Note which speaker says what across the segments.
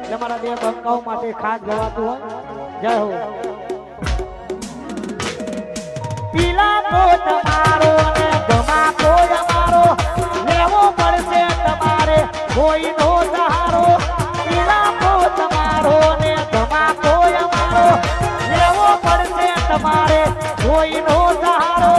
Speaker 1: તમારા બે બંકાઓ માટે ખાસ ગવાતું હોય જય હો પીલા કો તમારો ને ગમા કો અમારો લેવો પડશે તમારે કોઈનો સહારો પીલા કો તમારો ને ગમા કો અમારો લેવો પડશે તમારે કોઈનો સહારો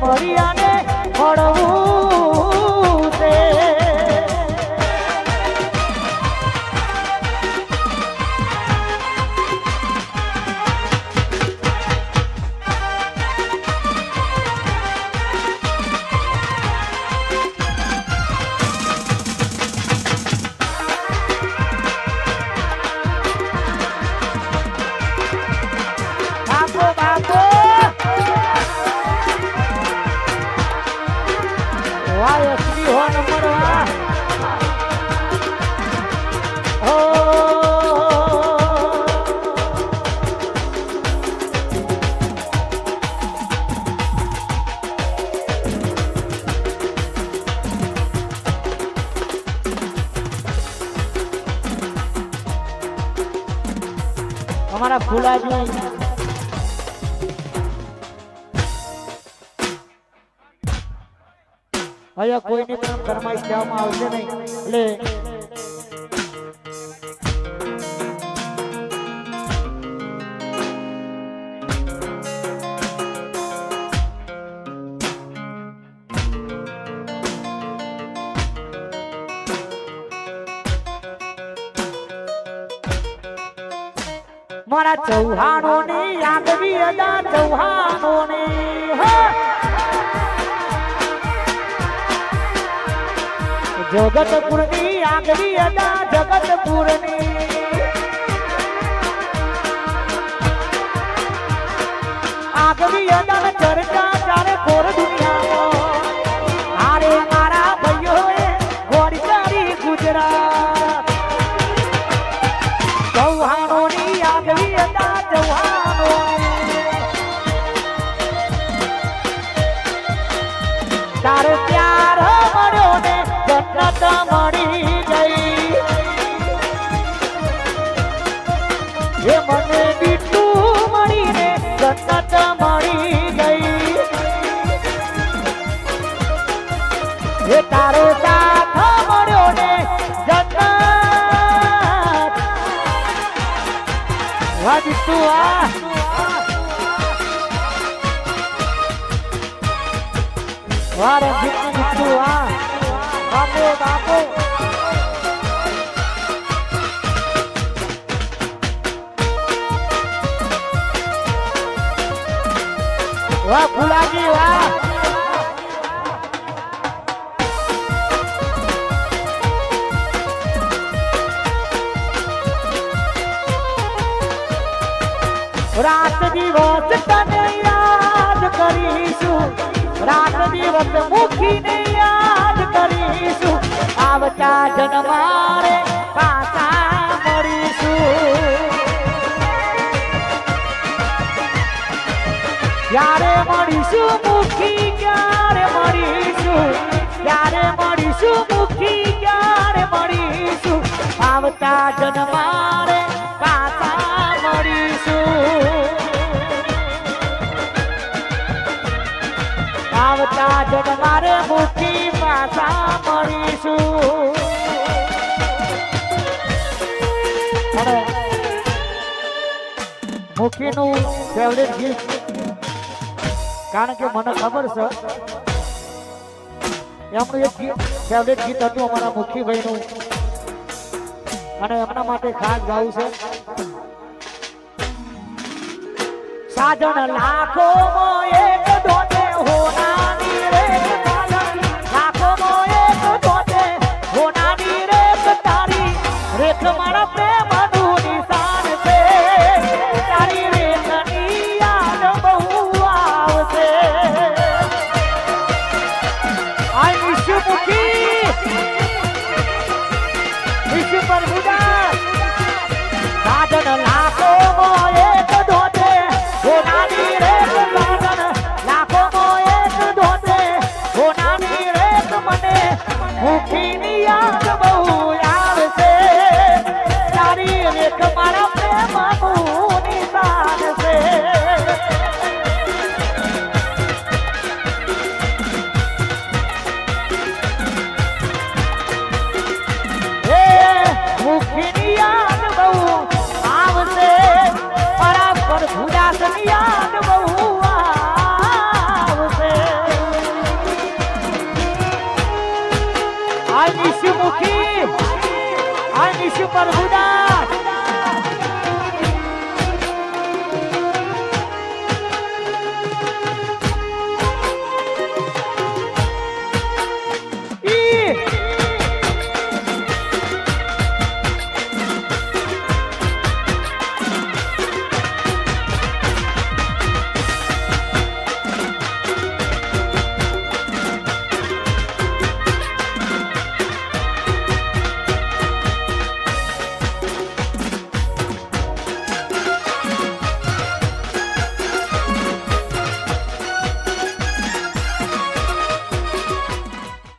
Speaker 1: મરિયાને મળવું છે બાપો બાપો વાય શ્રી હો નંબર વા ઓ અમારા ફૂલાજી અહીંયા કોઈની પણ ફરમાઈશ કહેવામાં આવશે નહીં એટલે મારા ચૌહાણોની આગવી અદા ચૌહાણોની જગતપુરની આગવી અદા જગતપુરની આગવી અદા ચર્ચા ચારે કોર દુનિયામાં આરે મારા ભાઈઓએ ગોળી કરી ગુજરાત ચૌહાણોની આગવી અદા ચૌહાણોની તારે પ્યાર મળ્યો ને જન્નત મળી ગઈ એ મને બીટું મળીને જન્નત મળી ગઈ એ તારો સાથ મળ્યો ને જન્નત વાહ બીટું વાહ વાહ રંજીત બીટું વાહ બાપો બાપો વાહ ફુલાજી વાહ રાત દિવસ તને યાદ કરીશું, રાત દિવસ મુખીને યાદ કરીશું, આવતા જન્મારે પાછા મળીશું. ક્યારે મળીશું મુખી, ક્યારે મળીશું, ક્યારે મળીશું મુખી, ક્યારે મળીશું, આવતા જન્મારે પાછા મળીશું, આવતા જન્મારે મુખી પાછા મળીશું. અને મુખીનું ફેવરેટ ગીત, કારણ કે મને ખબર છે એમનું એક ફેવરેટ ગીત હતું અમારા મુખીભાઈનું, અને એમના માટે ખાસ ગાવું છે. સાજણ લાખોમાં એક ધોતે હોનાની રે, સાજણ લાખોમાં એક ધોતે હોનાની રે, તારી રેત મારા પ્રેમનું નિશાન છે, તારી રેતની યાદ બહુ આવશે. I miss you Mukhi, miss you Prabhudas. સાજણ લાખોમાં એક ધોતે હોનાની રે, સાજણ લાખોમાં એક ધોતે હોનાની રે, મને મુખીની યાદ બહુ આવશે, તારી રેખ મારા પ્રેમનું નિશાન છે. મુખીની યાદ બહુ આવશે, મારા પ્રભુદાસની યાદ બહુ આવશે. આઈ મિસ યુ મુખી, આઈ મિસ યુ પ્રભુદાસ.